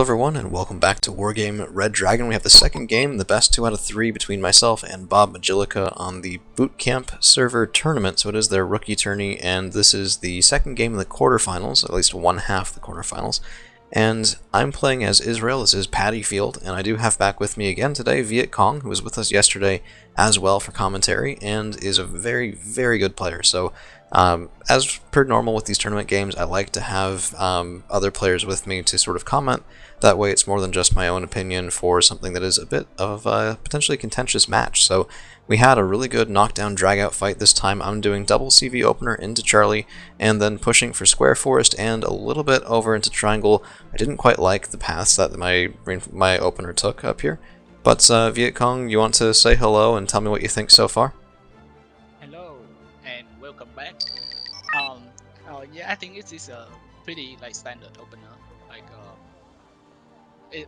everyone, and welcome back to Wargame Red Dragon. We have the second game, the best 2 out of 3 between myself and BobMagilica on the Bootcamp server tournament. So it is their rookie tourney, and this is the second game of the quarterfinals, at least one half of the quarterfinals. And I'm playing as Israel. This is Paddy Field, and I do have back with me again today Viet Cong, who was with us yesterday as well for commentary, and is a very, very good player. So as per normal with these tournament games, I like to have other players with me to sort of comment. That way it's more than just my own opinion for something that is a bit of a potentially contentious match. So we had a really good knockdown drag-out fight this time. I'm doing double CV opener into Charlie, and then pushing for square forest and a little bit over into triangle. I didn't quite like the paths that my opener took up here. But Viet Cong, you want to say hello and tell me what you think so far? Hello and welcome back. Yeah, I think this is a pretty standard opener.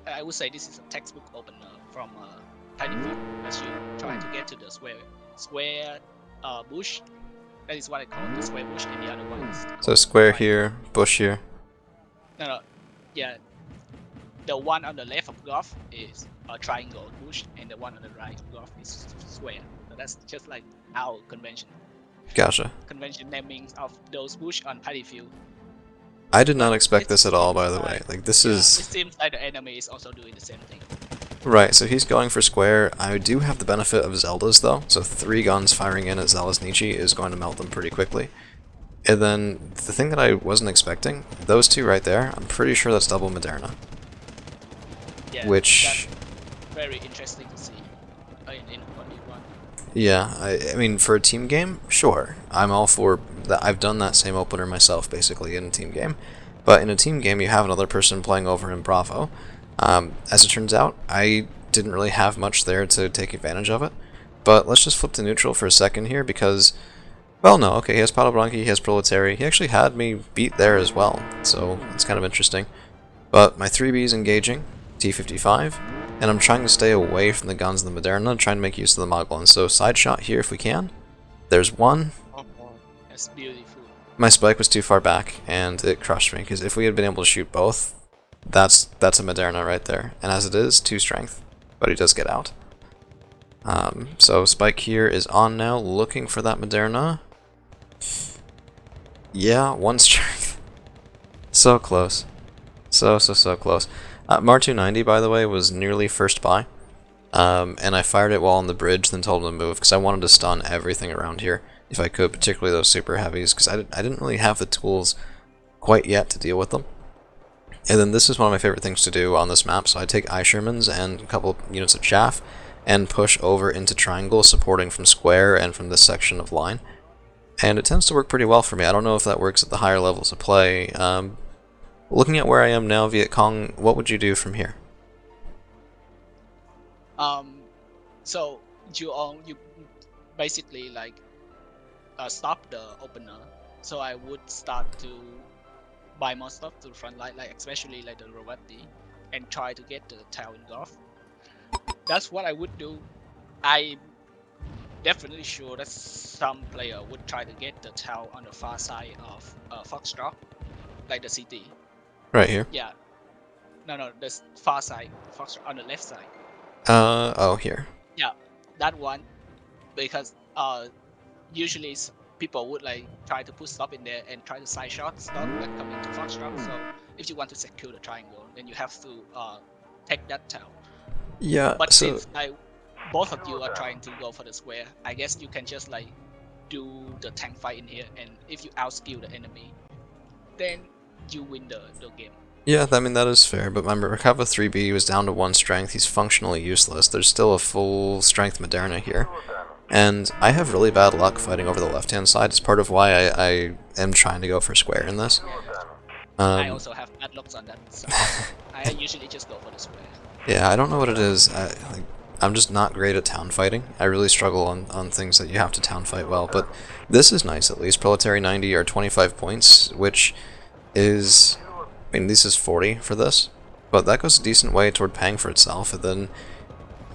I would say this is a textbook opener from Tiny Field as you try to get to the square bush. That is what I call the square bush, and the other one is so square here, bush here. No, yeah. The one on the left of golf is a triangle bush, and the one on the right of golf is square. So that's just like our convention. Gotcha. Convention naming of those bush on Paddy Field. I did not expect this at all, by the way. Like, this is... It seems like the enemy is also doing the same thing. Right, so he's going for square. I do have the benefit of Zelda's, though, so 3 guns firing in at Zelda's Nietzsche is going to melt them pretty quickly. And then, the thing that I wasn't expecting, those 2 right there, I'm pretty sure that's double Moderna. Yeah, which... that's very interesting to see in 1v1. Yeah, I mean, for a team game, sure. I'm all for that. I've done that same opener myself, basically, in a team game. But in a team game, you have another person playing over in Bravo. As it turns out, I didn't really have much there to take advantage of it. But let's just flip to neutral for a second here, because... Well, no, okay, he has Padobranchi, he has Proletary. He actually had me beat there as well, so it's kind of interesting. But my 3B is engaging, T55, and I'm trying to stay away from the guns and the Moderna, trying to make use of the Moglin. So side shot here if we can. There's one. Oh, that's beautiful. My spike was too far back, and it crushed me, because if we had been able to shoot both, that's a Moderna right there. And as it is, 2 strength, but he does get out. So spike here is on now, looking for that Moderna. Yeah, 1 strength. So close. So close. Mar 290, by the way, was nearly first buy. And I fired it while on the bridge, then told him to move, because I wanted to stun everything around here, if I could, particularly those super heavies, because I didn't really have the tools quite yet to deal with them. And then this is one of my favorite things to do on this map, so I take Shermans and a couple units of chaff, and push over into triangle, supporting from square and from this section of line. And it tends to work pretty well for me. I don't know if that works at the higher levels of play. Looking at where I am now, Viet Cong, what would you do from here? So you basically stop the opener. So I would start to buy more stuff to the front line, especially the Rovati, and try to get the tail engulf. That's what I would do. I'm definitely sure that some player would try to get the tail on the far side of Foxtrot, like the CT. Right here? Yeah. No, the far side, Foxtrot on the left side. Oh, here. Yeah, that one, because usually people would try to put stuff in there and try to side shot stuff coming to Foxtrot. So if you want to secure the triangle, then you have to take that tail. Yeah. But so... since both of you are trying to go for the square, I guess you can just do the tank fight in here, and if you outskill the enemy, then you win the game. Yeah, I mean, that is fair, but my Merkava 3B was down to 1 strength. He's functionally useless. There's still a full strength Moderna here. And I have really bad luck fighting over the left-hand side. It's part of why I am trying to go for square in this. I also have bad lucks on that, so I usually just go for the square. Yeah, I don't know what it is. I'm just not great at town fighting. I really struggle on things that you have to town fight well, but this is nice at least. Proletary 90 are 25 points, which is... I mean, this is 40 for this, but that goes a decent way toward paying for itself, and then,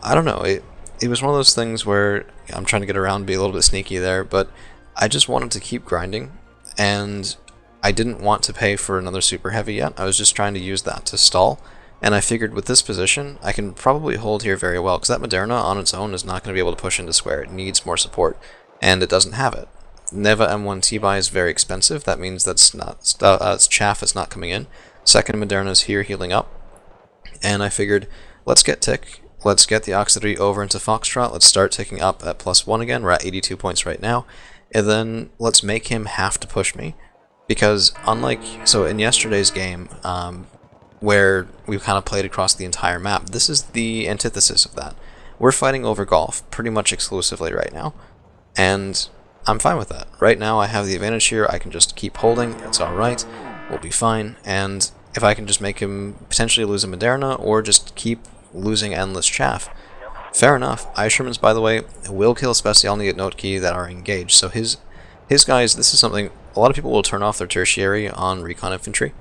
I don't know, it was one of those things where I'm trying to get around, be a little bit sneaky there, but I just wanted to keep grinding, and I didn't want to pay for another super heavy yet. I was just trying to use that to stall, And I figured with this position, I can probably hold here very well, because that Moderna on its own is not going to be able to push into square. It needs more support, and it doesn't have it. Neva M1 T-Buy is very expensive. That means that's not it's chaff is not coming in. Second Moderna is here healing up, and I figured let's get tick. Let's get the auxiliary over into Foxtrot. Let's start ticking up at +1 again. We're at 82 points right now, and then let's make him have to push me, because unlike in yesterday's game, where we kind of played across the entire map, this is the antithesis of that. We're fighting over golf pretty much exclusively right now, and I'm fine with that. Right now I have the advantage here. I can just keep holding. It's alright. We'll be fine. And if I can just make him potentially lose a Moderna or just keep losing endless chaff, fair enough. Eisherman's, by the way, will kill Specialny at Note Key that are engaged. So his guys, this is something a lot of people will turn off their tertiary on recon infantry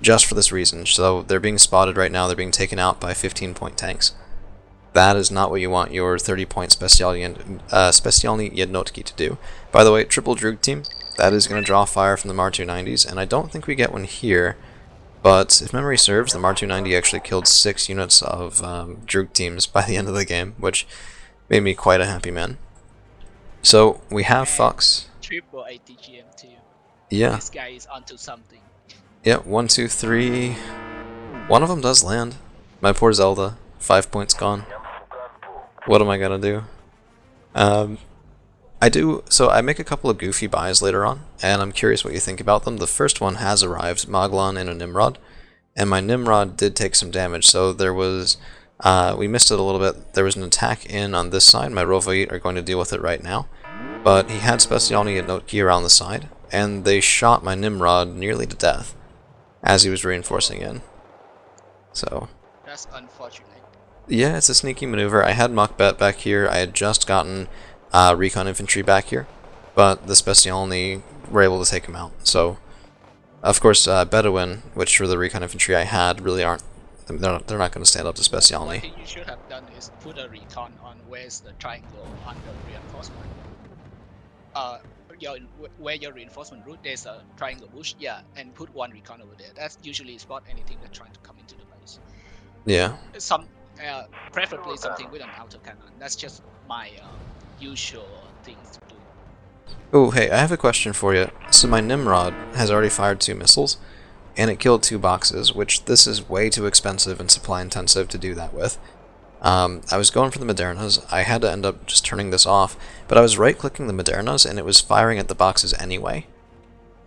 just for this reason. So they're being spotted right now. They're being taken out by 15-point tanks. That is not what you want your 30-point Specialny Jednotki to do. By the way, triple Droog team, that is going to draw fire from the Mar-290s, and I don't think we get one here, but if memory serves, the Mar-290 actually killed 6 units of Droog teams by the end of the game, which made me quite a happy man. So, we have Fox. Triple ATGM too. Yeah. This guy is onto something. Yeah, 1, 2, 3. One of them does land. My poor Zelda. 5 points gone. What am I gonna do? So I make a couple of goofy buys later on, and I'm curious what you think about them. The first one has arrived, Moglan and a Nimrod, and my Nimrod did take some damage, so there was, we missed it a little bit. There was an attack in on this side. My Rovoit are going to deal with it right now, but he had Specialny and Notki around the side, and they shot my Nimrod nearly to death as he was reinforcing in. So that's unfortunate. Yeah, it's a sneaky maneuver. I had Muckbet back here. I had just gotten recon infantry back here, but the Specialny were able to take him out. So, of course, Bedouin, which were the recon infantry I had, really aren't. They're not going to stand up to Specialny. One thing you should have done is put a recon on where's the triangle under reinforcement. Where your reinforcement route, there's a triangle bush, yeah, and put one recon over there. That's usually spot anything that's trying to come into the base. Yeah. Preferably something with an autocannon. That's just my usual things to do. Oh, hey, I have a question for you. So my Nimrod has already fired 2 missiles, and it killed 2 boxes, which this is way too expensive and supply intensive to do that with. I was going for the Modernas. I had to end up just turning this off, but I was right-clicking the Modernas, and it was firing at the boxes anyway.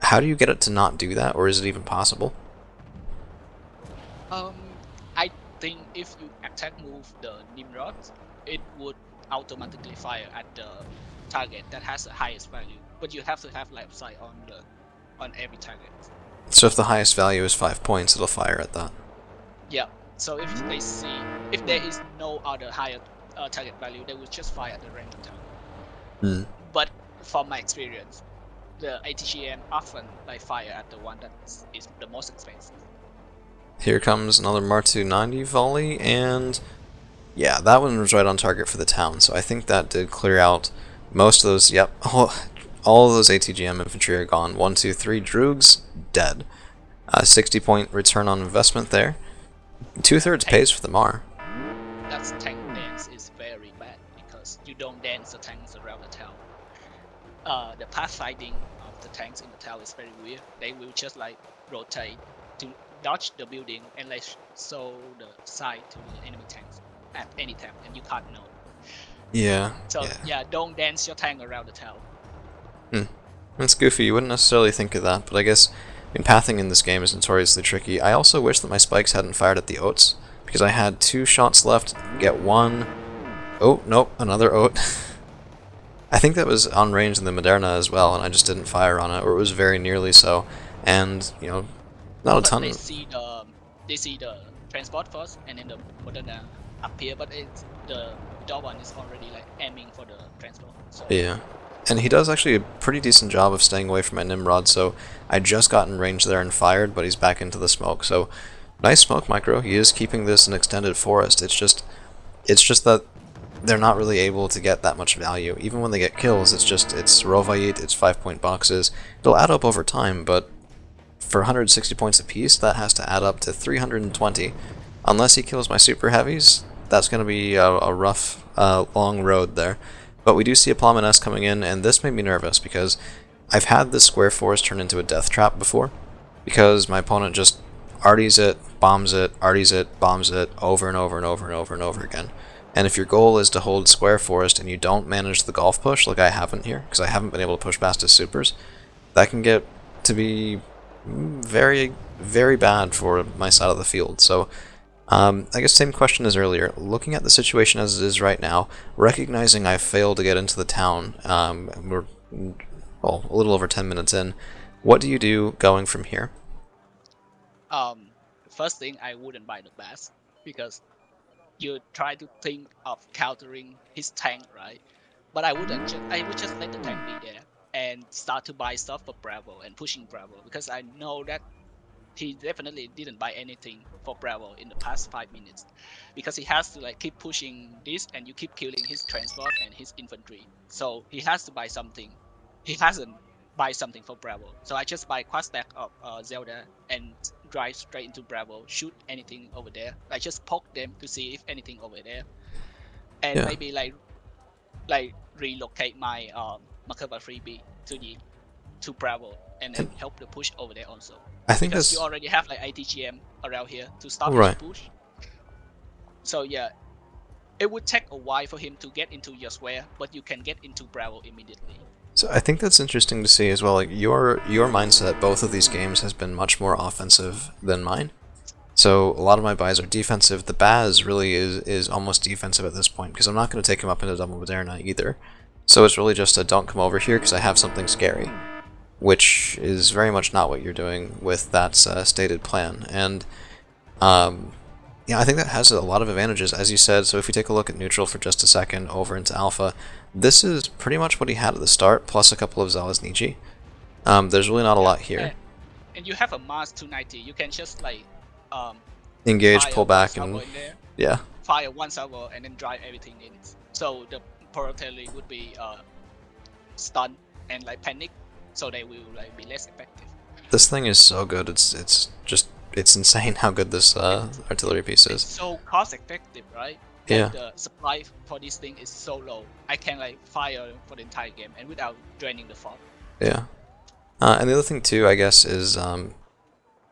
How do you get it to not do that, or is it even possible? I think if you attack move the Nimrod, it would automatically fire at the target that has the highest value. But you have to have line of sight on every target. So if the highest value is 5 points, it'll fire at that. Yeah. So if there is no other higher target value, they will just fire at the random target. But from my experience, the ATGM often fire at the one that is the most expensive. Here comes another Mar-290 volley, and yeah, that one was right on target for the town, so I think that did clear out most of those. Yep, all of those ATGM infantry are gone. 1, 2, 3 Droogs, dead. 60-point return on investment there. 2/3 pays for the Mar. That's tank dance is very bad, because you don't dance the tanks around the town. The pathfinding of the tanks in the town is very weird. They will just rotate to dodge the building and show the side to the enemy tanks at any time, and you can't know. Yeah. So yeah, don't dance your tank around the town. That's goofy. You wouldn't necessarily think of that, but I guess pathing in this game is notoriously tricky. I also wish that my spikes hadn't fired at the oats, because I had 2 shots left. Get 1. Oh nope, another oat. I think that was on range in the Moderna as well, and I just didn't fire on it, or it was very nearly so. And not a ton. They see the transport first, and then the Moderna appear, but the dog one is already aiming for the transport. So. Yeah. And he does actually a pretty decent job of staying away from my Nimrod, so I just got in range there and fired, but he's back into the smoke. So nice smoke micro. He is keeping this an extended forest. It's just that they're not really able to get that much value. Even when they get kills, it's Rovait, it's 5-point boxes. It'll add up over time, but for 160 points apiece, that has to add up to 320. unless he kills my super heavies, that's going to be a rough, long road there. But we do see a Plum S coming in, and this made me nervous because I've had this square forest turn into a death trap before, because my opponent just arties it, bombs it, arties it, bombs it, over and over and over and over and over again. And if your goal is to hold square forest and you don't manage the golf push, like I haven't here, because I haven't been able to push past his supers, that can get to be very, very bad for my side of the field. So, I guess same question as earlier. Looking at the situation as it is right now, recognizing I failed to get into the town, we're well, a little over 10 minutes in, what do you do going from here? First thing, I wouldn't buy the best because you try to think of countering his tank, right? But I wouldn't. I would just let the tank be there and start to buy stuff for Bravo and pushing Bravo because I know that he definitely didn't buy anything for Bravo in the past 5 minutes because he has to like keep pushing this and you keep killing his transport and his infantry. So he has to buy something. He hasn't buy something for Bravo. So I just buy quad stack of Zelda and drive straight into Bravo, shoot anything over there. I just poke them to see if anything over there, and maybe like relocate my Makaba freebie to Bravo and then help the push over there also. I think because that's... you already have like ITGM around here to stop Right. his push. So yeah, it would take a while for him to get into your square, but you can get into Bravo immediately. So I think that's interesting to see as well. Like your mindset, both of these games has been much more offensive than mine. So a lot of my buys are defensive. The Baz really is almost defensive at this point because I'm not going to take him up into double Moderna either. So it's really just a don't come over here because I have something scary, which is very much not what you're doing with that stated plan. And yeah, I think that has a lot of advantages, as you said. So if we take a look at neutral for just a second over into alpha, this is pretty much what he had at the start, plus a couple of Zalesnici. There's really not a lot here. And you have a Mars 290. You can just like engage, pull back, and yeah, fire one salvo and then drive everything in. So the Protele would be stunned and like panic, so they will like be less effective. This thing is so good. It's insane how good this artillery piece is. It's so cost effective, right? Yeah. And the supply for this thing is so low. I can like fire for the entire game and without draining the fort. Yeah. And the other thing too, I guess, is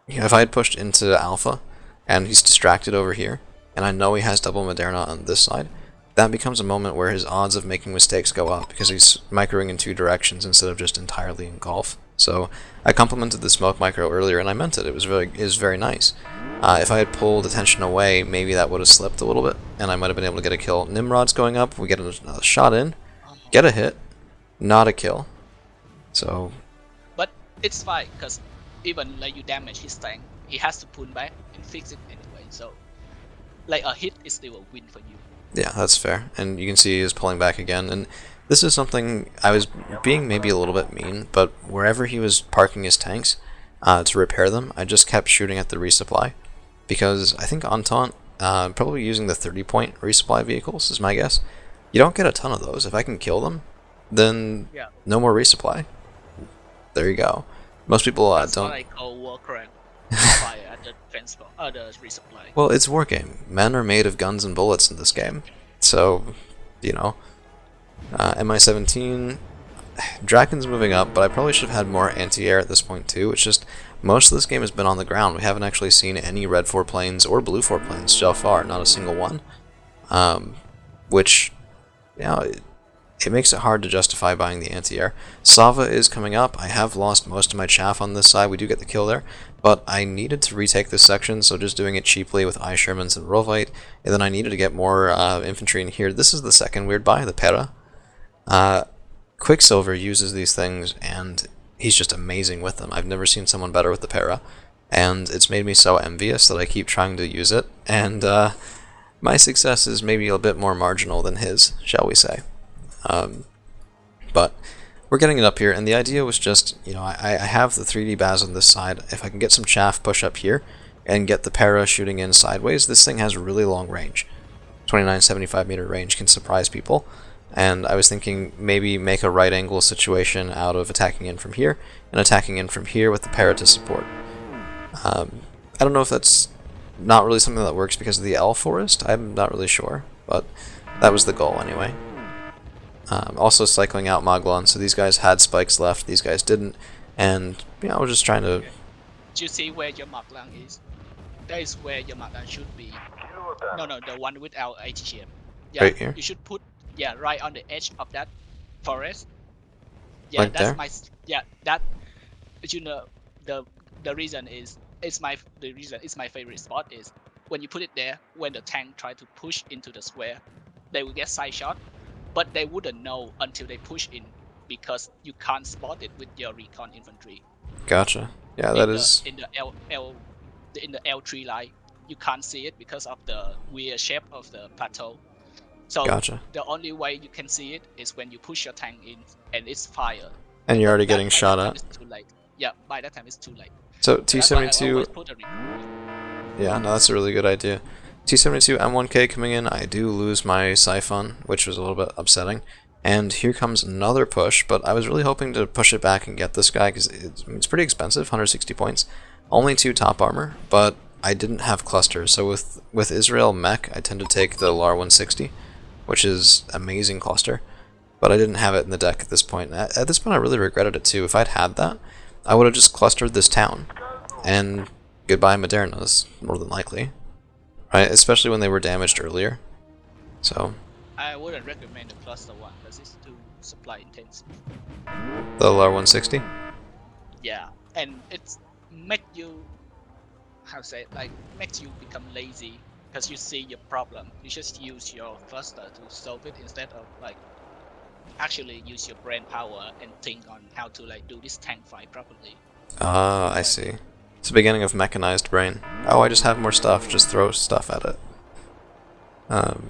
if I had pushed into alpha and he's distracted over here, and I know he has double Moderna on this side, that becomes a moment where his odds of making mistakes go up because he's microing in two directions instead of just entirely in golf. So I complimented the smoke micro earlier, and I meant it. It was very nice. If I had pulled attention away, maybe that would have slipped a little bit, and I might have been able to get a kill. Nimrod's going up. We get a shot in, get a hit, not a kill. So, but it's fine because even like you damage his tank, he has to pull back and fix it anyway. So, like a hit is still a win for you. Yeah, that's fair. And you can see he's pulling back again. And this is something I was being maybe a little bit mean, but wherever he was parking his tanks to repair them, I just kept shooting at the resupply. Because I think Entente, probably using the 30-point resupply vehicles is my guess. You don't get a ton of those. If I can kill them, then no more resupply. There you go. Most people That's don't... what I call Warcraft. Fire at the transport, the resupply. Well, it's Wargame. Men are made of guns and bullets in this game. So, you know. MI-17... Draken's moving up, but I probably should have had more anti-air at this point too. It's just, most of this game has been on the ground. We haven't actually seen any red 4 planes or blue 4 planes so far, not a single one. Which, you know, it makes it hard to justify buying the anti-air. Sava is coming up. I have lost most of my chaff on this side. We do get the kill there, but I needed to retake this section, so just doing it cheaply with I Shermans and Rovite, and then I needed to get more infantry in here. This is the second weird buy, the Pera. Quicksilver uses these things, and he's just amazing with them. I've never seen someone better with the Pera, and it's made me so envious that I keep trying to use it, and my success is maybe a bit more marginal than his, shall we say. But we're getting it up here, and the idea was just, you know, I have the 3D Baz on this side. If I can get some chaff push up here and get the Para shooting in sideways, this thing has really long range. 2975 meter range can surprise people, and I was thinking maybe make a right angle situation out of attacking in from here and attacking in from here with the Para to support. I don't know if that's not really something that works because of the L forest. I'm not really sure, but that was the goal anyway. Also cycling out Moglon, so these guys had spikes left, these guys didn't, and I was just trying to... Do you see where your Maglang is? That is where your Maglang should be. No, the one without ATGM. Yeah, Right here? you should put, right on the edge of that forest. Yeah, Like that's there? my, that, the reason is, it's my favorite spot is, when you put it there, when the tank try to push into the square, they will get side shot, but they wouldn't know until they push in, because you can't spot it with your recon infantry. Gotcha. Yeah, that is... In the L3 line, you can't see it because of the weird shape of the plateau. So Gotcha. the only way you can see it is when you push your tank in and it's fired. And you're already getting shot at. It's too late. Yeah, by that time it's too late. So That's why I T72... always put a report. Yeah, no, that's a really good idea. T72 M1K coming in, I do lose my Siphon, which was a little bit upsetting. And here comes another push, but I was really hoping to push it back and get this guy, because it's pretty expensive, 160 points. Only 2 top armor, but I didn't have clusters, so with Israel Mech, I tend to take the LAR 160, which is amazing cluster. But I didn't have it in the deck at this point. At this point I really regretted it too. If I'd had that, I would have just clustered this town. And goodbye Modernas, more than likely. Right? Especially when they were damaged earlier. So... I wouldn't recommend the cluster one because it's too supply intensive. The LAR 160? Yeah, and it's make you, makes you become lazy because you see your problem. You just use your cluster to solve it instead of actually use your brain power and think on how to do this tank fight properly. Ah, I see. It's the beginning of mechanized brain. Oh, I just have more stuff, just throw stuff at it.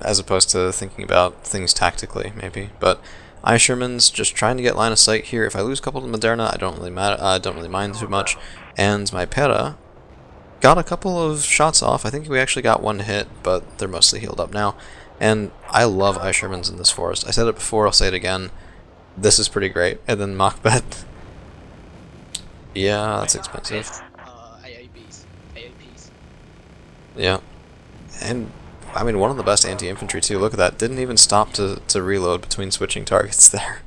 As opposed to thinking about things tactically, maybe. But Sherman's just trying to get line of sight here. If I lose a couple to Moderna, I don't really mind too much. And my Pera got a couple of shots off. I think we actually got one hit, but they're mostly healed up now. And I love Sherman's in this forest. I said it before, I'll say it again. This is pretty great. And then Machbet. Yeah, that's expensive. AAPs. Yeah. And I mean, one of the best anti-infantry too. Look at that. Didn't even stop to reload between switching targets there.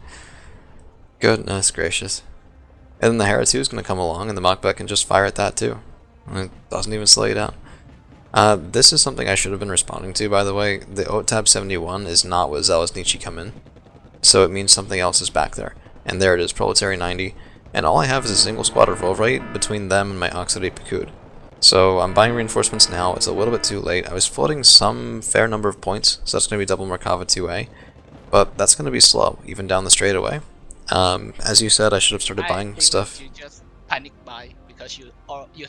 Goodness gracious. And then the Hera 2 is going to come along, and the Machbet can just fire at that too. It doesn't even slow you down. This is something I should have been responding to, by the way. The OTAB 71 is not what Zelaznichi come in. So it means something else is back there. And there it is, Proletary 90. And all I have is a single squad of Volvrite between them and my Auxiliary Pikud. So I'm buying reinforcements now. It's a little bit too late. I was floating some fair number of points, so that's going to be double Merkava 2A. But that's going to be slow, even down the straightaway. As you said, I should have started buying stuff. You just panic buy because you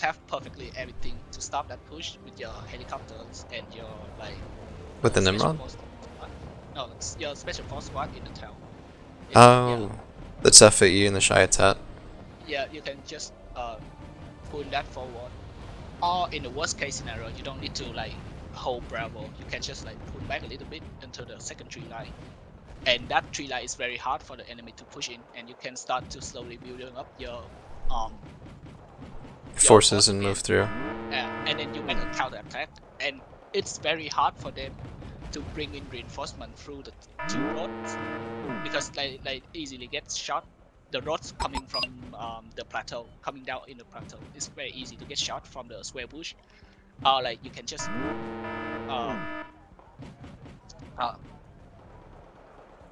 have perfectly everything to stop that push with your helicopters and your with the Nimrod? No, it's your special force squad in the town. The Tefei and the Shayatet. Yeah, you can just pull that forward. Or in the worst case scenario, you don't need to hold Bravo. You can just pull back a little bit into the second tree line. And that tree line is very hard for the enemy to push in, and you can start to slowly building up your forces and move through. And then you make a counter attack, and it's very hard for them to bring in reinforcement through the 2 roads because they easily get shot. The roads coming from the plateau, coming down in the plateau, it's very easy to get shot from the square bush. You can just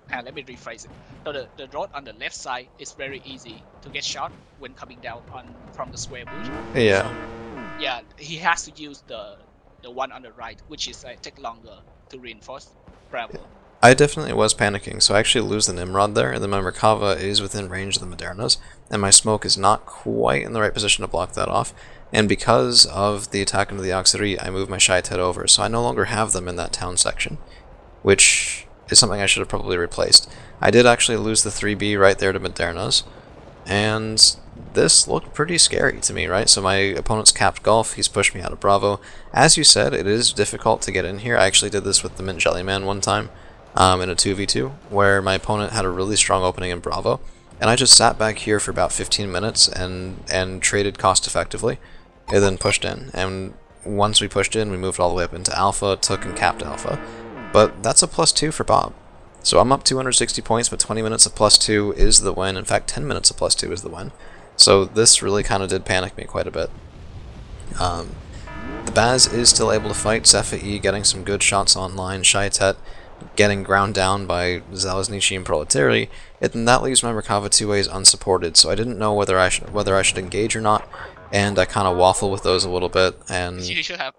let me rephrase it. So the road on the left side is very easy to get shot when coming down from the square bush. Yeah. So, yeah, he has to use the one on the right, which is take longer to reinforce Bravo. I definitely was panicking, so I actually lose the Nimrod there, and then my Merkava is within range of the Modernas, and my smoke is not quite in the right position to block that off. And because of the attack into the Auxiliary, I move my Shayatet over, so I no longer have them in that town section, which is something I should have probably replaced. I did actually lose the 3B right there to Modernas, and this looked pretty scary to me, right? So my opponent's capped Gulf, he's pushed me out of Bravo. As you said, it is difficult to get in here. I actually did this with the Mint Jellyman one time, in a 2v2, where my opponent had a really strong opening in Bravo, and I just sat back here for about 15 minutes and traded cost effectively, and then pushed in. And once we pushed in, we moved all the way up into Alpha, took and capped Alpha. But that's a +2 for Bob. So I'm up 260 points, but 20 minutes of +2 is the win. In fact, 10 minutes of +2 is the win. So this really kind of did panic me quite a bit. The Baz is still able to fight. Zephyr getting some good shots online. Shaitet getting ground down by Zalaznichi and Proletari, and that leaves my Merkava 2As unsupported, so I didn't know whether I should engage or not, and I kind of waffle with those a little bit, and You should have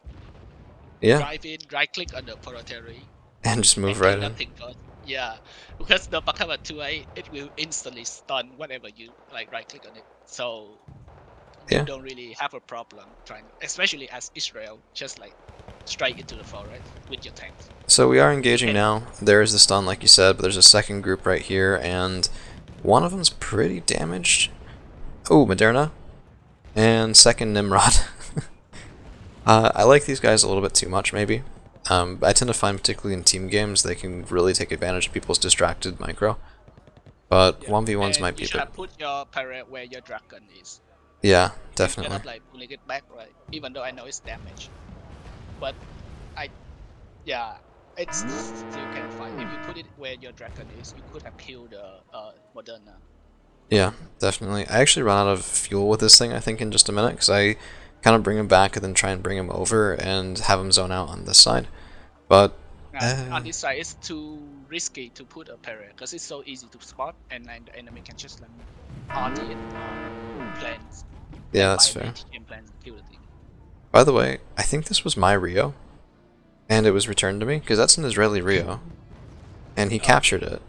yeah, drive in, right click on the Proletary, and just move and right do in. nothing first. Yeah, because the Merkava 2A, it will instantly stun whenever you like right click on it. So you Yeah. don't really have a problem trying, especially as Israel, just like straight into the forest with your tanks. So we are engaging now. There is the stun, like you said, but there's a second group right here, and one of them's pretty damaged. Oh, Moderna. And second Nimrod. I like these guys a little bit too much, maybe. I tend to find, particularly in team games, they can really take advantage of people's distracted micro. But 1v1s might be you a should bit... put your parrot where your dragon is. Yeah, definitely. Instead of like pulling it back, right? Even though I know it's damaged. But yeah, it's still can fight. If you put it where your dragon is, you could have killed the Moderna. Yeah, definitely. I actually run out of fuel with this thing, I think, in just a minute, because I kind of bring him back and then try and bring him over and have him zone out on this side. But on this side, it's too risky to put a parrot because it's so easy to spot, and then the enemy can just like RT it on plans. yeah, that's fair. Kill the thing. By the way, I think this was my Rio, and it was returned to me, because that's an Israeli Rio, and he captured it.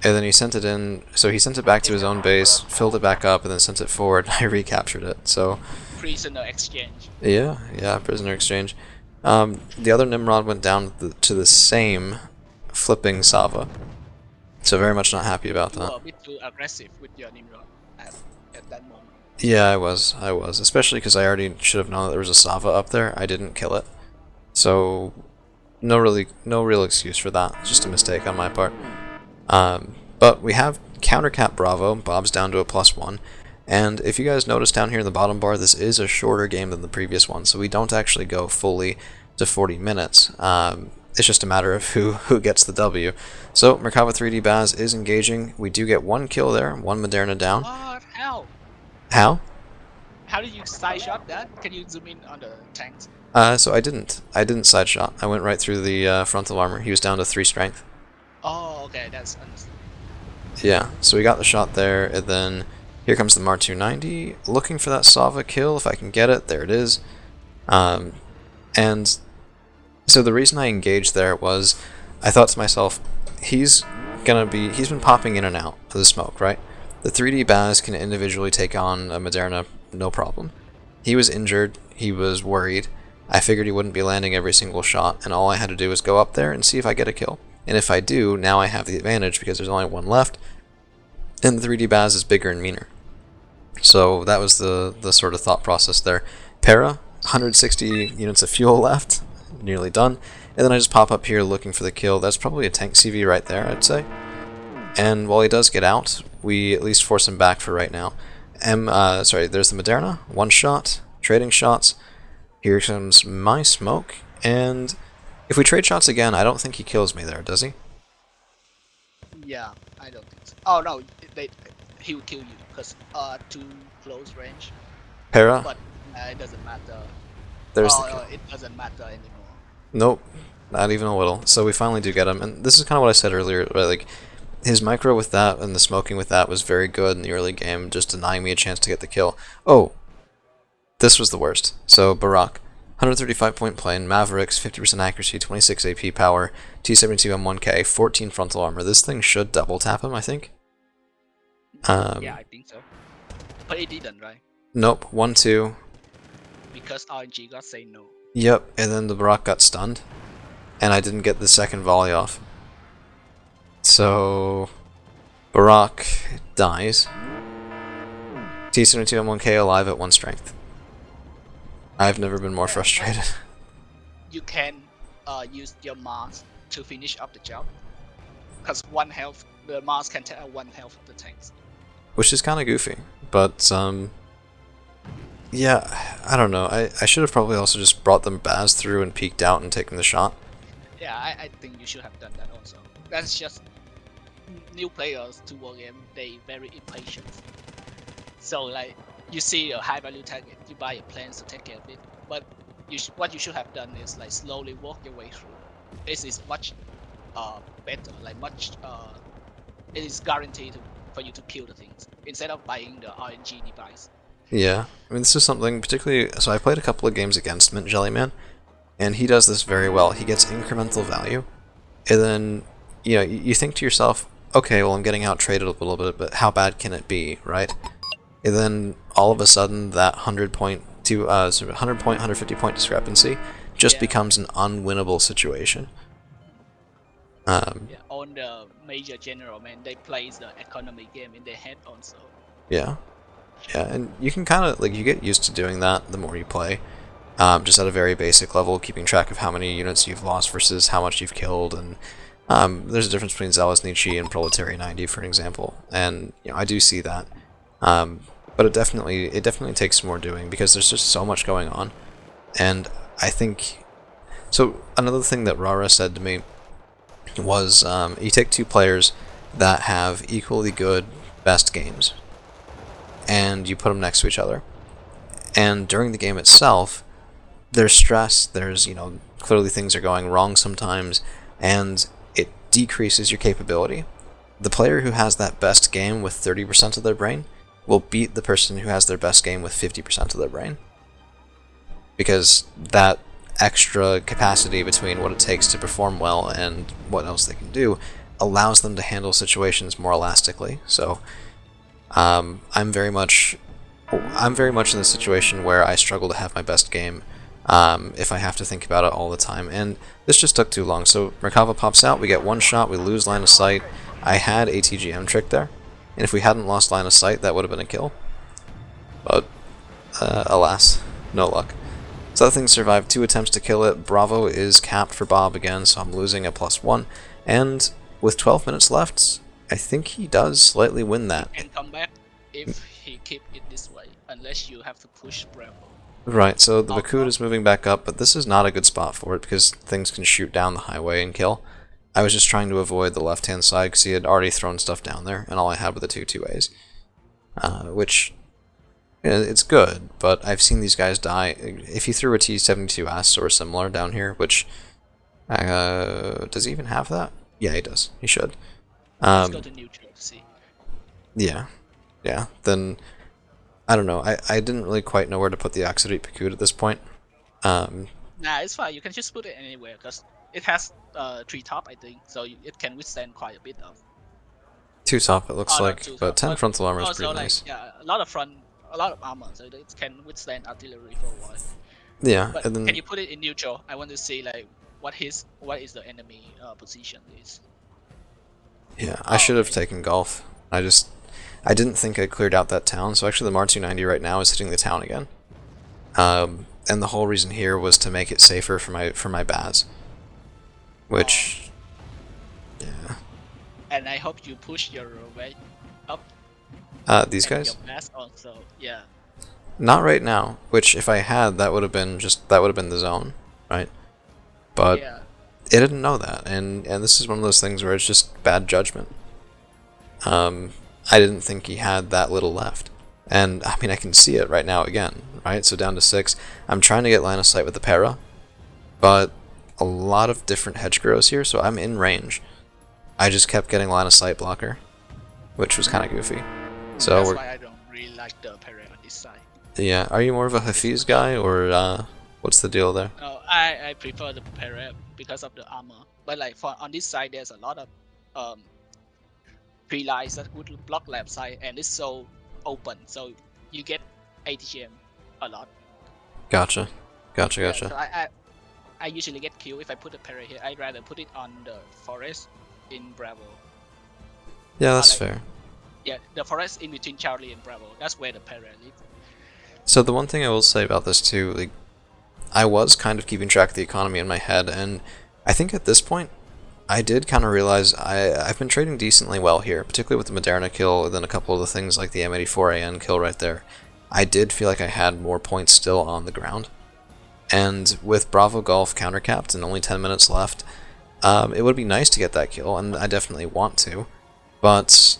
And then he sent it in, so he sent it back to his own base, filled it back up, and then sent it forward, and I recaptured it, so... Prisoner exchange. Yeah, prisoner exchange. The other Nimrod went down to the same flipping Sava, so very much not happy about that. You were a bit too aggressive with your Nimrod at that moment. Yeah, I was, especially because I already should have known that there was a Sava up there. I didn't kill it, so no real excuse for that. Just a mistake on my part. But we have countercap Bravo. Bob's down to a +1, and if you guys notice down here in the bottom bar, this is a shorter game than the previous one, so we don't actually go fully to 40 minutes. It's just a matter of who gets the W. So Merkava 3D Baz is engaging. We do get one kill there, one Moderna down. What? How? How? How did you side shot that? Can you zoom in on the tanks? So I didn't side shot. I went right through the frontal armor. He was down to 3 strength. Oh, okay, that's understood. Yeah, so we got the shot there, and then here comes the Mar 290, looking for that Sava kill if I can get it. There it is. And so the reason I engaged there was I thought to myself, he's been popping in and out of the smoke, right? The 3D Baz can individually take on a Moderna, no problem. He was injured, he was worried. I figured he wouldn't be landing every single shot, and all I had to do was go up there and see if I get a kill. And if I do, now I have the advantage because there's only one left, and the 3D Baz is bigger and meaner. So that was the sort of thought process there. Para, 160 units of fuel left, nearly done. And then I just pop up here looking for the kill. That's probably a tank CV right there, I'd say. And while he does get out, we at least force him back for right now. There's the Moderna, one shot, trading shots. Here comes my smoke, and if we trade shots again, I don't think he kills me there, does he? Yeah, I don't think so. Oh no, he will kill you because too close range. Para? But it doesn't matter. There's it doesn't matter anymore. Nope, not even a little. So we finally do get him, and this is kind of what I said earlier, right? Like, his micro with that and the smoking with that was very good in the early game, just denying me a chance to get the kill. Oh, this was the worst. So Barak, 135 point plane, Mavericks, 50% accuracy, 26 AP power, T72 M1K, 14 frontal armor. This thing should double tap him, I think. Yeah, I think so. But it didn't, right? Nope, 1-2. Because RNG got say no. Yep, and then the Barak got stunned, and I didn't get the second volley off. So Barak dies. T72 M1K alive at 1 strength. I've never been more frustrated. You can use your Mars to finish up the job. Because 1 health, the Mars can take out 1 health of the tanks. Which is kind of goofy, but Yeah, I don't know. I should have probably also just brought them Baz through and peeked out and taken the shot. Yeah, I think you should have done that also. That's just new players to Wargame. They very impatient. So like you see a high value target, you buy a plans to take care of it. But what you should have done is like slowly walk your way through. This is much better, like much it is guaranteed for you to kill the things instead of buying the RNG device. Yeah, I mean, this is something particularly. So I played a couple of games against Mint Jellyman, and he does this very well. He gets incremental value, and then you think to yourself, okay, well I'm getting out traded a little bit, but how bad can it be, right? And then all of a sudden that 100 point to 100 point 150 point discrepancy just becomes an unwinnable situation. On the major general man, they play the economy game in their head also. Yeah, and you can kind of you get used to doing that the more you play. Just at a very basic level, keeping track of how many units you've lost versus how much you've killed, and there's a difference between Zealous Nietzsche and Proletariat 90, for example, and I do see that. But it definitely takes more doing because there's just so much going on, and I think so. Another thing that Rara said to me was you take two players that have equally good best games, and you put them next to each other, and during the game itself, there's stress. There's clearly things are going wrong sometimes, and it decreases your capability. The player who has that best game with 30% of their brain will beat the person who has their best game with 50% of their brain. Because that extra capacity between what it takes to perform well and what else they can do allows them to handle situations more elastically. So I'm very much in the situation where I struggle to have my best game if I have to think about it all the time. And this just took too long. So Merkava pops out, we get one shot, we lose line of sight. I had a TGM trick there. And if we hadn't lost line of sight, that would have been a kill. But, alas, no luck. So that thing survived 2 attempts to kill it. Bravo is capped for Bob again, so I'm losing a +1. And with 12 minutes left, I think he does slightly win that. And come back if he keep it this way, unless you have to push Bravo. Right, so the Bakut is moving back up, but this is not a good spot for it because things can shoot down the highway and kill. I was just trying to avoid the left-hand side because he had already thrown stuff down there, and all I had were the 2-2As. Which, it's good, but I've seen these guys die. If he threw a T-72S or similar down here, which, does he even have that? Yeah, he does. He should. Let's go to neutral to see. Yeah, then, I don't know, I didn't really quite know where to put the Oxidate Bakut at this point. Nah, it's fine, you can just put it anywhere, because it has 3 top, I think, so it can withstand quite a bit of. 2 top, it looks like, but 10 frontal armor is pretty nice. Yeah, a lot of armor, so it can withstand artillery for a while. Yeah, but and then can you put it in neutral? I want to see like what is the enemy position is. Yeah, I should have taken golf. I didn't think I cleared out that town, so actually the Mar-290 right now is hitting the town again. And the whole reason here was to make it safer for my Baz. Which, yeah. And I hope you push your way up. These guys? Your Baz also, yeah. Not right now. Which, if I had, that would have been the zone, right? But yeah. It didn't know that, and this is one of those things where it's just bad judgment. I didn't think he had that little left. And, I mean, I can see it right now again, right? So down to 6. I'm trying to get line of sight with the para, but a lot of different hedge grows here, so I'm in range. I just kept getting line of sight blocker, which was kind of goofy. So that's why I don't really like the parry on this side. Yeah, are you more of a Hafiz guy, or what's the deal there? No, I prefer the parry because of the armor. But like on this side, there's a lot of pre-lines that would block left side, and it's so open, so you get ATGM a lot. Gotcha. Yeah, so I usually get killed if I put a parry here. I'd rather put it on the forest in Bravo. Yeah, that's fair. Yeah, the forest in between Charlie and Bravo. That's where the parry lives. So the one thing I will say about this too, like, I was kind of keeping track of the economy in my head, and I think at this point, I did kind of realize I've been trading decently well here, particularly with the Moderna kill, and then a couple of the things like the M84AN kill right there. I did feel like I had more points still on the ground. And with Bravo Golf countercapped and only 10 minutes left, it would be nice to get that kill, and I definitely want to, but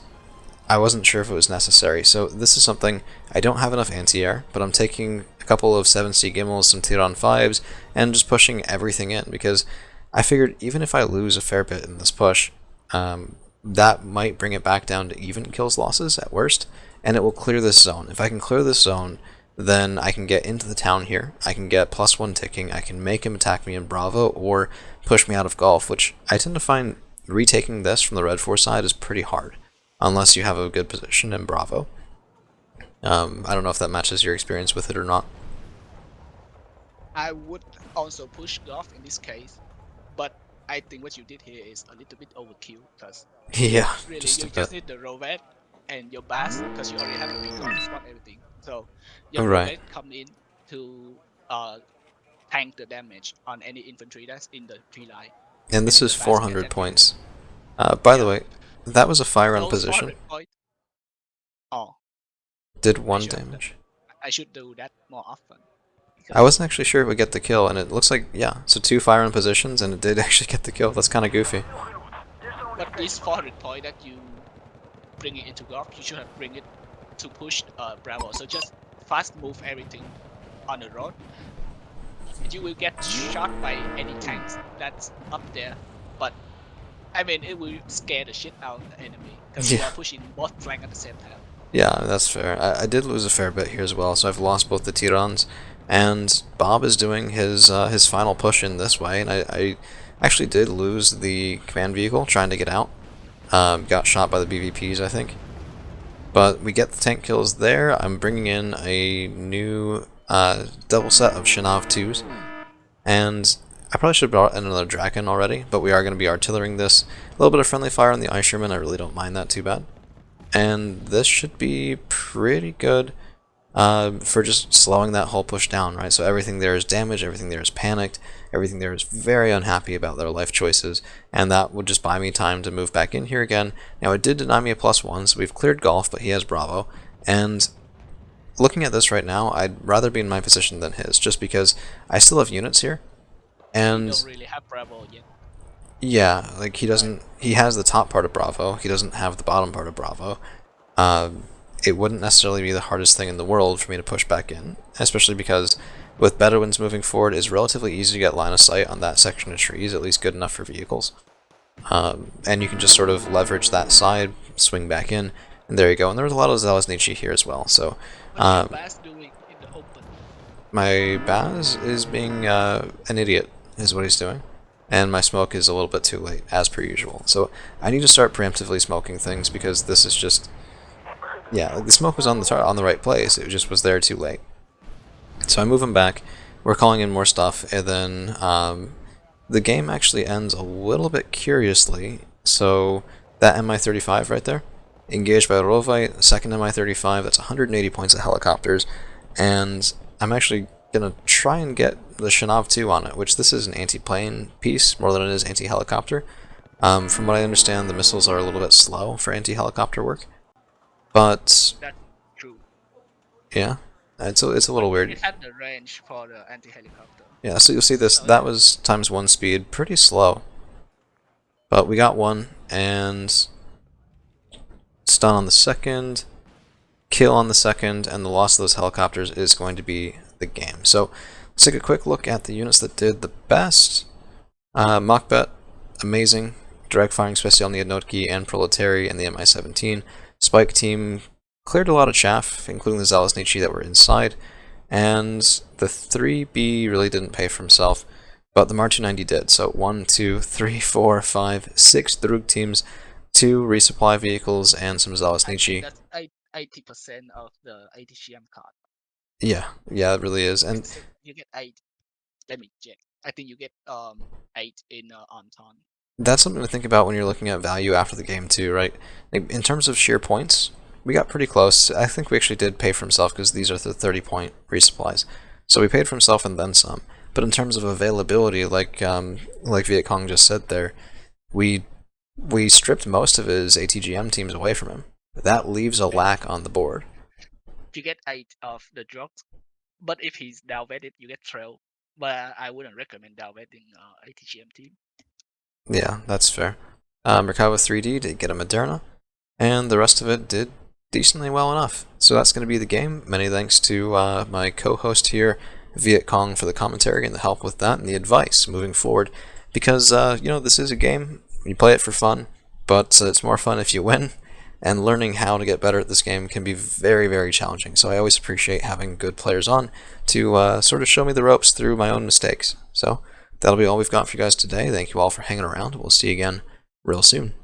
I wasn't sure if it was necessary. So this is something, I don't have enough anti-air, but I'm taking a couple of 7C Gimmels, some Tiran 5s, and just pushing everything in, because I figured even if I lose a fair bit in this push, that might bring it back down to even kills losses at worst, and it will clear this zone. If I can clear this zone, then I can get into the town here, I can get +1 ticking, I can make him attack me in Bravo, or push me out of Golf, which I tend to find retaking this from the Red 4 side is pretty hard, unless you have a good position in Bravo. I don't know if that matches your experience with it or not. I would also push Golf in this case, but I think what you did here is a little bit overkill, because Yeah, really just a you bit. just need the Rovet and your Bass, because you already have a big gun to spot everything. So your Right. Rovet come in to tank the damage on any infantry that's in the tree line. And And this then is the Bass can 400 attack you. points. By the Yeah. way, that was a fire on Those position. 400 points. Oh, Did I 1 should have done. damage. I should do that more often. I wasn't actually sure it would get the kill, and it looks like, yeah, so 2 fire on positions, and it did actually get the kill. That's kind of goofy. But this 400 point that you bring it into Golf, you should have bring it to push Bravo. So just fast move everything on the road. You will get shot by any tanks that's up there, but I mean it will scare the shit out of the enemy, because you Yeah. are pushing both flank at the same time. Yeah, that's fair. I did lose a fair bit here as well, so I've lost both the Tirans, and Bob is doing his final push in this way, and I actually did lose the command vehicle trying to get out. Got shot by the BVPs, I think. But we get the tank kills there. I'm bringing in a new double set of Shinav 2s, and I probably should have brought in another Draken already, but we are going to be artillerying this. A little bit of friendly fire on the Ice Sherman, I really don't mind that too bad. And this should be pretty good for just slowing that whole push down, right? So everything there is damaged, everything there is panicked, everything there is very unhappy about their life choices, and that would just buy me time to move back in here again. Now it did deny me a +1, so we've cleared Golf, but he has Bravo, and looking at this right now, I'd rather be in my position than his, just because I still have units here, You and don't really have Bravo yet. yeah, like he has the top part of Bravo, he doesn't have the bottom part of Bravo. It wouldn't necessarily be the hardest thing in the world for me to push back in, especially because with Bedouins moving forward, it's relatively easy to get line of sight on that section of trees, at least good enough for vehicles. And you can just sort of leverage that side, swing back in, and there you go. And there was a lot of Zealous Nietzsche here as well, so What's your Bass doing in the open? my Baz is being an idiot, is what he's doing. And my smoke is a little bit too late, as per usual. So I need to start preemptively smoking things, because this is just... Yeah, the smoke was on the right place, it just was there too late. So I move him back, we're calling in more stuff, and then the game actually ends a little bit curiously. So that Mi-35 right there, engaged by Rovite, second Mi-35, that's 180 points of helicopters, and I'm actually going to try and get the Shanav 2 on it, which this is an anti-plane piece more than it is anti-helicopter. From what I understand, the missiles are a little bit slow for anti-helicopter work. But That's true. yeah, it's a little weird. It had the range for the anti-helicopter. Yeah, so you'll see this, that was ×1 speed, pretty slow. But we got one, and stun on the second, kill on the second, and the loss of those helicopters is going to be the game. So let's take a quick look at the units that did the best. Machbet, amazing. Direct firing special Neodnotki and Proletary and the Mi-17. Spike team cleared a lot of chaff, including the Zealous Nietzsche that were inside, and the 3B really didn't pay for himself, but the Mar-290 did. So 1, 2, 3, 4, 5, 6 Drug teams, 2 resupply vehicles, and some Zealous Nietzsche. That's 80% of the ATGM card. Yeah, it really is. And you get 8. Let me check. I think you get 8 in Anton. That's something to think about when you're looking at value after the game too, right? In terms of sheer points, we got pretty close. I think we actually did pay for himself, because these are the 30-point resupplies. So we paid for himself and then some. But in terms of availability, like Viet Cong just said there, we stripped most of his ATGM teams away from him. That leaves a lack on the board. you get 8 of the drugs. But if he's downweighted, you get 12. But I wouldn't recommend downweighting ATGM team. Yeah, that's fair. Merkava 3D did get a Moderna, and the rest of it did decently well enough. So that's going to be the game. Many thanks to my co-host here, Viet Cong, for the commentary and the help with that and the advice moving forward. Because, this is a game. You play it for fun, but it's more fun if you win. And learning how to get better at this game can be very, very challenging. So I always appreciate having good players on to sort of show me the ropes through my own mistakes. So that'll be all we've got for you guys today. Thank you all for hanging around. We'll see you again real soon.